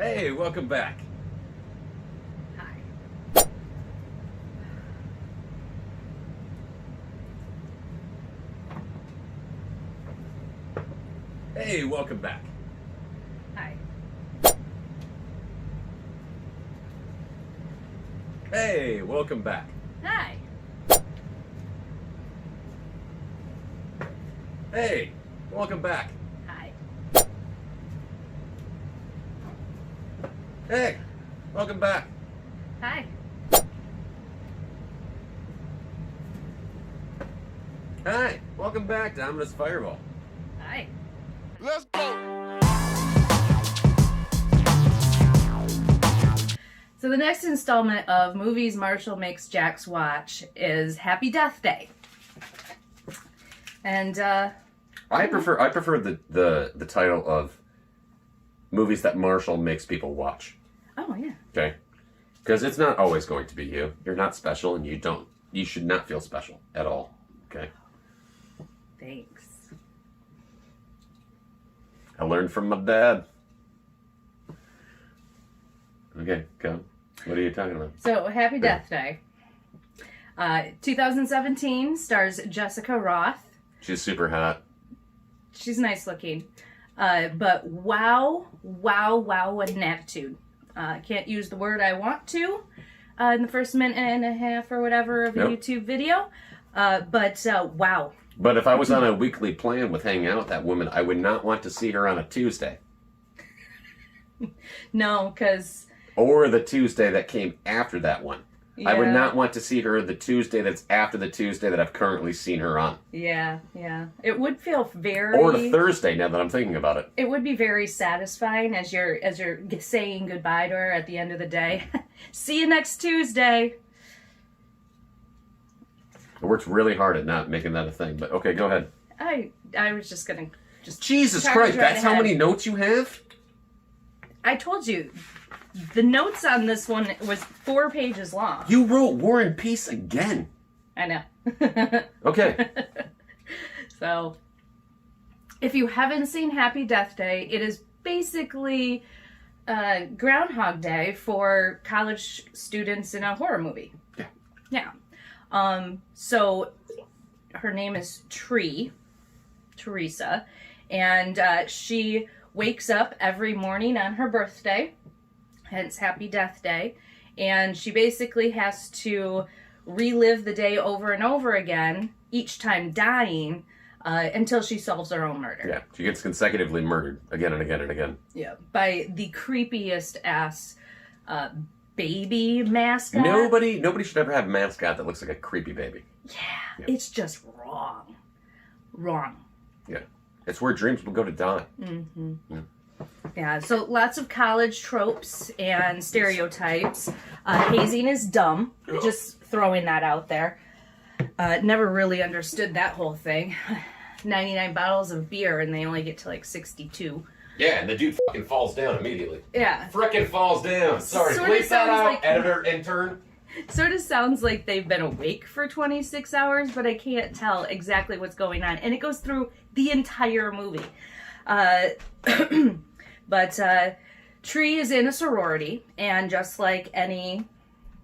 Hey, welcome back. Hi. Hey, welcome back. Hi. Hey, welcome back. Hi. Hey, welcome back. Hi. Hey, welcome back. Hi. Hi, welcome back to Ominous Fireball. Hi. Let's go. So the next installment of movies Marshall makes Jax watch is Happy Death Day. And I prefer the title of movies that Marshall makes people watch. oh yeah. Okay? Because it's not always going to be you. You're not special, and you should not feel special at all. Okay? Thanks. I learned from my dad. Okay, go. What are you talking about? So Happy Death Day. 2017 stars Jessica Roth. She's super hot. She's nice looking. But wow, what an attitude. Can't use the word I want to in the first minute and a half or whatever of a Nope. YouTube video. But wow. But if I was on a weekly plan with hanging out with that woman, I would not want to see her on a Tuesday. No, because... Or the Tuesday that came after that one. I would Yeah. not want to see her the Tuesday that's after the Tuesday that I've currently seen her on. Yeah. It would feel very... Or the Thursday, now that I'm thinking about it. It would be very satisfying as you're saying goodbye to her at the end of the day. See you next Tuesday. I worked really hard at not making that a thing, but okay, go ahead. I was just gonna Jesus charge Christ, right that's how ahead. many notes you have? I told you, the notes on this one was 4 pages long. You wrote War and Peace again. I know. Okay. So, if you haven't seen Happy Death Day, it is basically Groundhog Day for college students in a horror movie. Yeah. Yeah. So, her name is Teresa, and she wakes up every morning on her birthday, hence Happy Death Day, and she basically has to relive the day over and over again, each time dying, until she solves her own murder. Yeah, she gets consecutively murdered again and again and again. Yeah. By the creepiest ass baby mascot. Nobody should ever have a mascot that looks like a creepy baby. Yeah. It's just wrong. Wrong. Yeah. It's where dreams will go to die. Yeah, so lots of college tropes and stereotypes. Hazing is dumb. Just throwing that out there. Never really understood that whole thing. 99 bottles of beer and they only get to like 62. Yeah, and the dude fucking falls down immediately. Yeah. Frickin' falls down. Sorry, Sorta bleep that sounds out, like- editor, intern. Sort of sounds like they've been awake for 26 hours, but I can't tell exactly what's going on. And it goes through the entire movie. But Tree is in a sorority, and just like any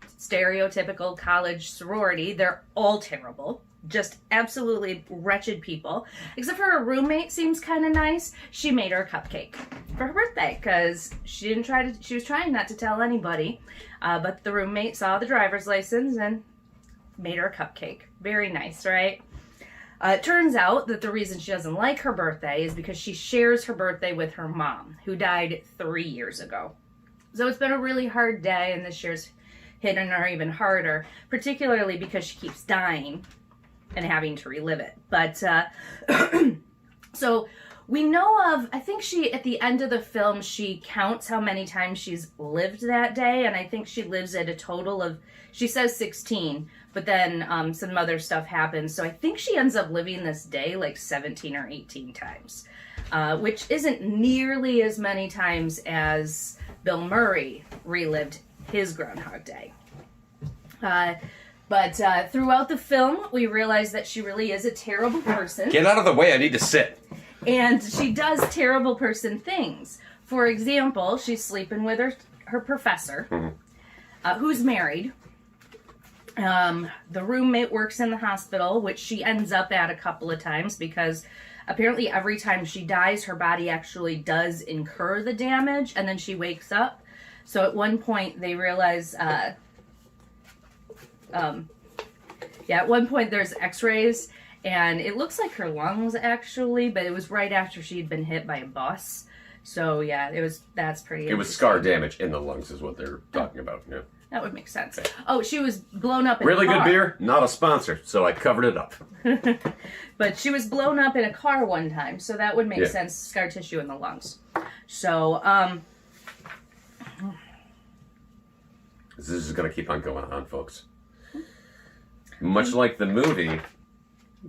stereotypical college sorority, they're all terrible. Just absolutely wretched people. Except for her roommate seems kind of nice. She made her a cupcake for her birthday because she was trying not to tell anybody. But the roommate saw the driver's license and made her a cupcake. Very nice, right? It turns out that the reason she doesn't like her birthday is because she shares her birthday with her mom, who died 3 years ago. So it's been a really hard day, and this year's hitting her even harder, particularly because she keeps dying and having to relive it. But, so we know of, I think at the end of the film, she counts how many times she's lived that day, and I think she lives at a total of, she says 16, but then some other stuff happens, so I think she ends up living this day like 17 or 18 times, which isn't nearly as many times as Bill Murray relived his Groundhog Day. But throughout the film, we realize that she really is a terrible person. Get out of the way, I need to sit. And she does terrible person things. for example, she's sleeping with her professor, who's married. The roommate works in the hospital, which she ends up at a couple of times because apparently every time she dies, her body actually does incur the damage, and then she wakes up. So at one point they realize, at one point there's x-rays, and it looks like her lungs actually, but it was right after she'd been hit by a bus. So yeah, that's pretty It was scar damage in the lungs is what they're talking about. Yeah. That would make sense. Oh, she was blown up in Really a car. good beer, not a sponsor, so I covered it up. But she was blown up in a car one time, so that would make sense. Scar tissue in the lungs. So, This is going to keep on going on, folks. Much like the movie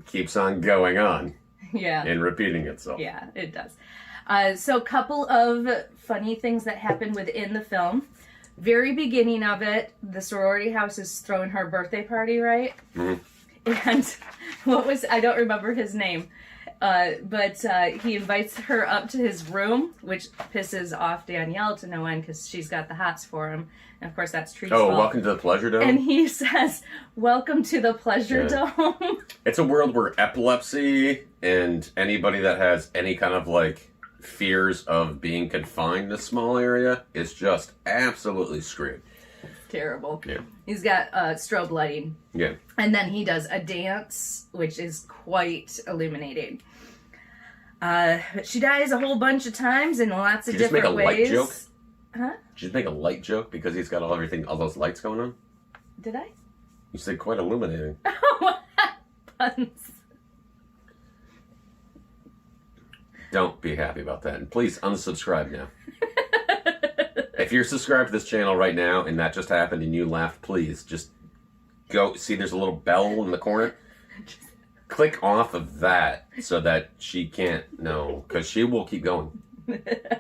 keeps on going on yeah. and repeating itself. Yeah, it does. So, a couple of funny things that happen within the film. Very beginning of it, the sorority house is throwing her birthday party, right? And I don't remember his name, but he invites her up to his room, which pisses off Danielle to no end because she's got the hots for him. And of course, that's Tree's fault. Welcome to the Pleasure Dome? And he says, "Welcome to the Pleasure Dome." It's a world where epilepsy and anybody that has any kind of like fears of being confined in a small area is just absolutely screwed. Terrible. Yeah. He's got strobe lighting. Yeah. And then he does a dance, which is quite illuminating. But she dies a whole bunch of times in lots of different ways. Did you just make a light joke? Huh? Did you just make a light joke because he's got all those lights going on? Did I? You said quite illuminating. Puns. Don't be happy about that. And please unsubscribe now. If you're subscribed to this channel right now and that just happened and you laughed, please just go. See, there's a little bell in the corner. Click off of that so that she can't know, because she will keep going.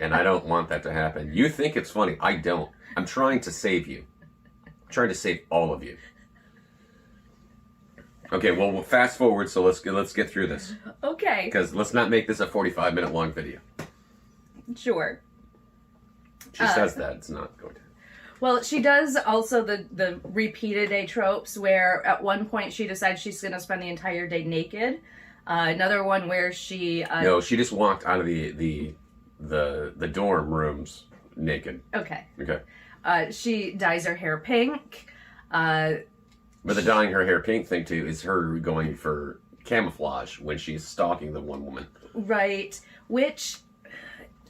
And I don't want that to happen. You think it's funny. I don't. I'm trying to save you. I'm trying to save all of you. Okay, well, we'll fast forward, so let's get through this. Okay. Because let's not make this a 45-minute long video. Sure. She says that. It's not going to. Well, she does also the repeated day tropes where at one point she decides she's going to spend the entire day naked. Another one where she... No, she just walked out of the dorm rooms naked. Okay. Okay. She dyes her hair pink. But the dyeing her hair pink thing, too, is her going for camouflage when she's stalking the one woman. Right. Which,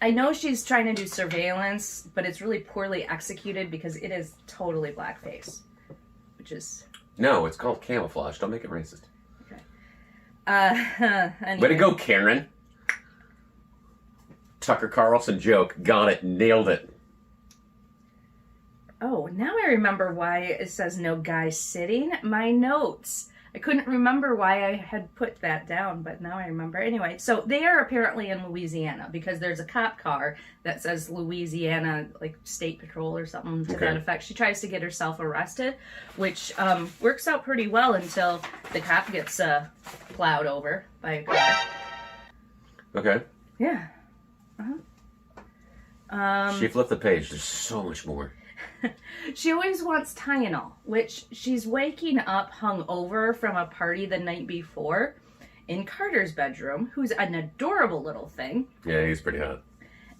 I know she's trying to do surveillance, but it's really poorly executed because it is totally blackface. Which is... No, it's called camouflage. Don't make it racist. Okay. Anyway. Way to go, Karen. Tucker Carlson joke. Got it. Nailed it. Oh, now I remember why it says no guy sitting. My notes. I couldn't remember why I had put that down, but now I remember. Anyway, so they are apparently in Louisiana because there's a cop car that says Louisiana, like State Patrol or something to that effect. She tries to get herself arrested, which works out pretty well until the cop gets plowed over by a car. Okay. Yeah. She flipped the page. There's so much more. She always wants Tylenol, which she's waking up hungover from a party the night before in Carter's bedroom, who's an adorable little thing. Yeah, he's pretty hot.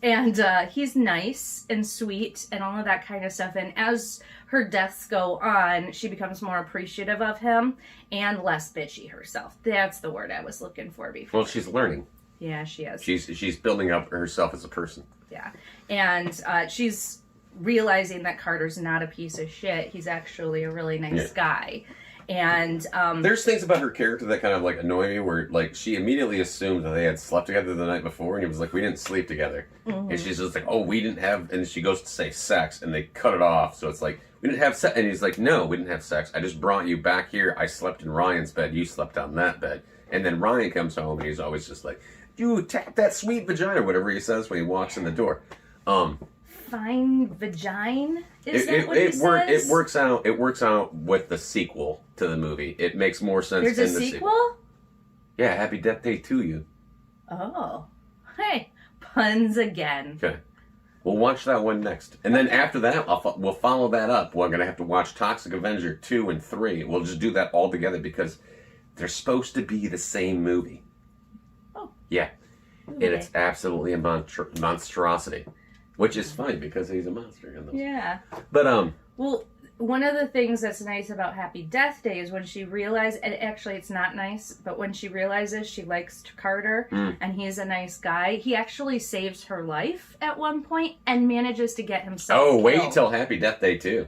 And he's nice and sweet and all of that kind of stuff. And as her deaths go on, she becomes more appreciative of him and less bitchy herself. That's the word I was looking for before. Well, she's learning. Yeah, she is. She's building up herself as a person. Yeah. And she's realizing that Carter's not a piece of shit. He's actually a really nice guy. And there's things about her character that kind of like annoy me, where like she immediately assumed that they had slept together the night before, and it was like, we didn't sleep together. And she's just like, oh, we didn't have, and she goes to say sex, and they cut it off. So it's like, we didn't have sex, and he's like, no, we didn't have sex. I just brought you back here. I slept in Ryan's bed. You slept on that bed. And then Ryan comes home, and he's always just like, you tap that sweet vagina, whatever he says when he walks in the door. Fine vagina? It works out with the sequel to the movie. It makes more sense. There's in a the sequel? Yeah, Happy Death Day to You. Oh. Hey, puns again. Okay. We'll watch that one next. And then after that, we'll follow that up. We're going to have to watch Toxic Avenger 2 and 3. We'll just do that all together because they're supposed to be the same movie. Oh. Yeah. Okay. And it's absolutely a monstrosity. Which is funny because he's a monster in those. Yeah. But, Well, one of the things that's nice about Happy Death Day is when she realizes, and actually it's not nice, but when she realizes she likes Carter and he's a nice guy, he actually saves her life at one point and manages to get himself killed. wait till Happy Death Day 2.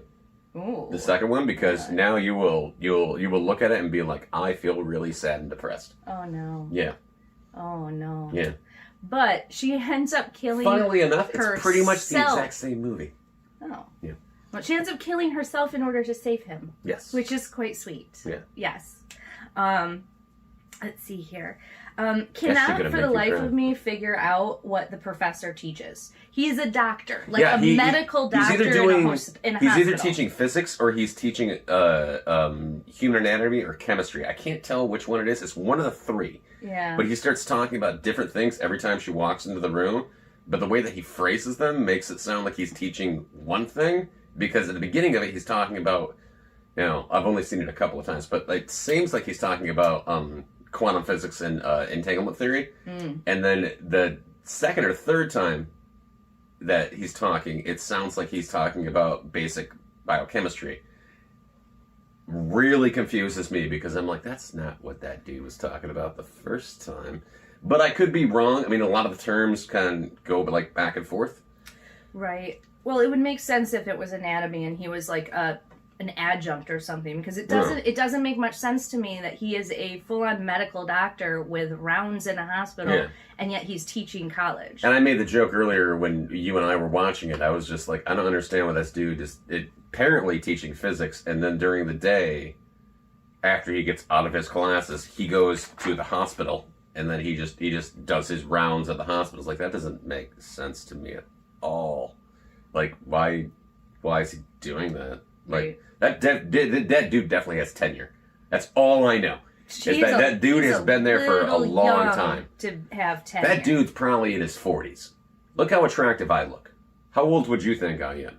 Ooh. The second one, because now you'll look at it and be like, I feel really sad and depressed. Oh no. Yeah. Oh no. Yeah. But she ends up killing Funnily enough, herself. it's pretty much the exact same movie. Oh. Yeah. Well, she ends up killing herself in order to save him. Yes. Which is quite sweet. Yeah. Yes. Let's see here. That's Cannot gonna for make the you life cry. of me figure out what the professor teaches. He's a doctor, like Yeah, medical doctor he's either in a he's hospital. either teaching physics or he's teaching human anatomy or chemistry. I can't tell which one it is. It's one of the three. Yeah. But he starts talking about different things every time she walks into the room. But the way that he phrases them makes it sound like he's teaching one thing. Because at the beginning of it, he's talking about, I've only seen it a couple of times, but it seems like he's talking about quantum physics and entanglement theory. And then the second or third time that he's talking, it sounds like he's talking about basic biochemistry. Really confuses me because I'm like, that's not what that dude was talking about the first time. But I could be wrong. I mean, a lot of the terms kind of go like back and forth. Right. Well, it would make sense if it was anatomy and he was like an adjunct or something, because it doesn't make much sense to me that he is a full-on medical doctor with rounds in a hospital and yet he's teaching college. And I made the joke earlier when you and I were watching it. I was just like, I don't understand why this dude is apparently teaching physics, and then during the day, after he gets out of his classes, he goes to the hospital, and then he just does his rounds at the hospitals. Like, that doesn't make sense to me at all. Like, why is he doing that? Like, that dude definitely has tenure. That's all I know. That dude has been there for a long time. To have tenure. That dude's probably in his 40s. Look how attractive I look. How old would you think I am?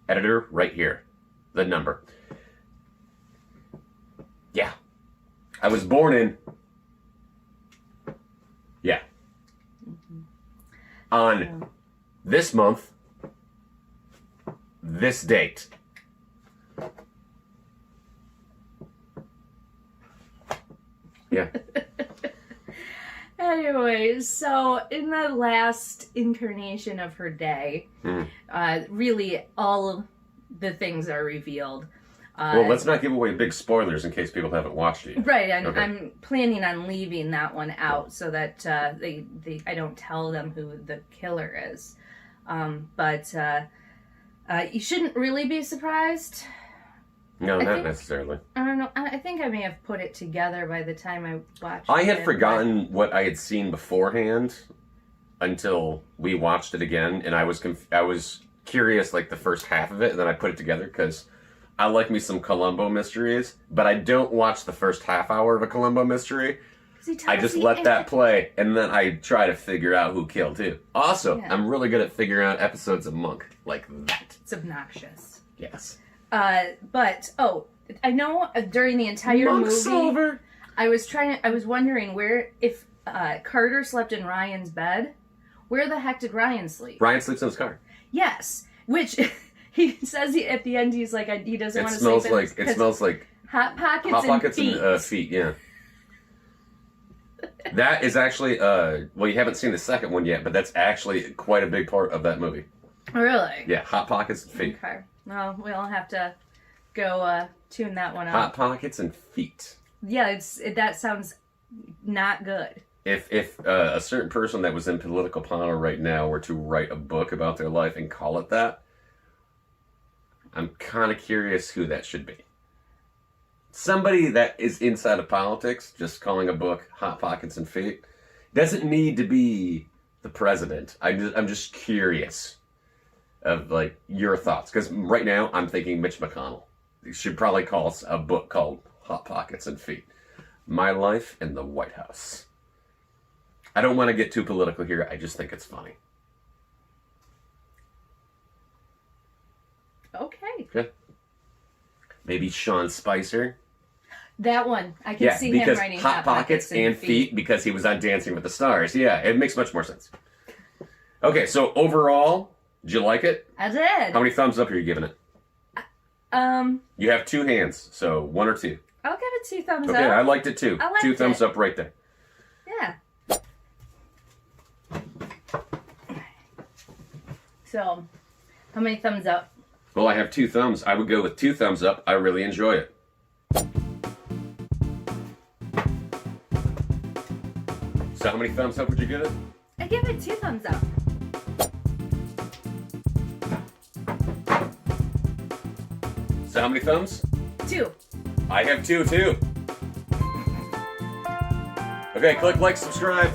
Editor, right here. The number. Yeah. I was born in... Yeah. On this month, this date. Yeah. Anyways, so in the last incarnation of her day, really all the things are revealed. Well, let's not give away big spoilers in case people haven't watched it yet. Right, and Okay. I'm planning on leaving that one out so that I don't tell them who the killer is. But you shouldn't really be surprised. No, I not think- necessarily. I don't know. I think I may have put it together by the time I watched it. I had forgotten what I had seen beforehand until we watched it again, and I was curious like the first half of it, and then I put it together because I like me some Columbo mysteries, but I don't watch the first half hour of a Columbo mystery. I just let that play, and then I try to figure out who killed who. Also, Yeah. I'm really good at figuring out episodes of Monk like that. It's obnoxious. Yes. But I know during the entire Monk movie, Silver. I was wondering where if Carter slept in Ryan's bed, where the heck did Ryan sleep? Ryan sleeps in his car. Yes, which he says at the end he's like he doesn't It want to smells sleep. like it smells like hot pockets hot pockets and feet. and feet. Yeah. That is actually well, you haven't seen the second one yet, but that's actually quite a big part of that movie. Really? Yeah, hot pockets and feet. Okay. Well, we'll have to go tune that one Hot up. pockets and feet. Yeah, that sounds not good. If a certain person that was in political power right now were to write a book about their life and call it that, I'm kind of curious who that should be. Somebody that is inside of politics, just calling a book Hot Pockets and Feet, doesn't need to be the president. I'm just curious of like your thoughts, because right now I'm thinking Mitch McConnell. You should probably call a book called Hot Pockets and Feet. My Life in the White House. I don't want to get too political here. I just think it's funny. Okay. Maybe Sean Spicer. That one. I can see him because writing Hot Pockets and Feet because he was on Dancing with the Stars. Yeah, it makes much more sense. Okay, so overall, did you like it? I did. How many thumbs up are you giving it? You have 2 hands, so 1 or 2. I'll give it 2 thumbs Okay, up. I liked it too. I liked 2 thumbs it. up right there. Yeah. So, how many thumbs up? Well, I have 2 thumbs. I would go with 2 thumbs up. I really enjoy it. So how many thumbs up would you give it? I give it 2 thumbs up. So how many thumbs? 2. I have 2 too. Okay, click like, subscribe.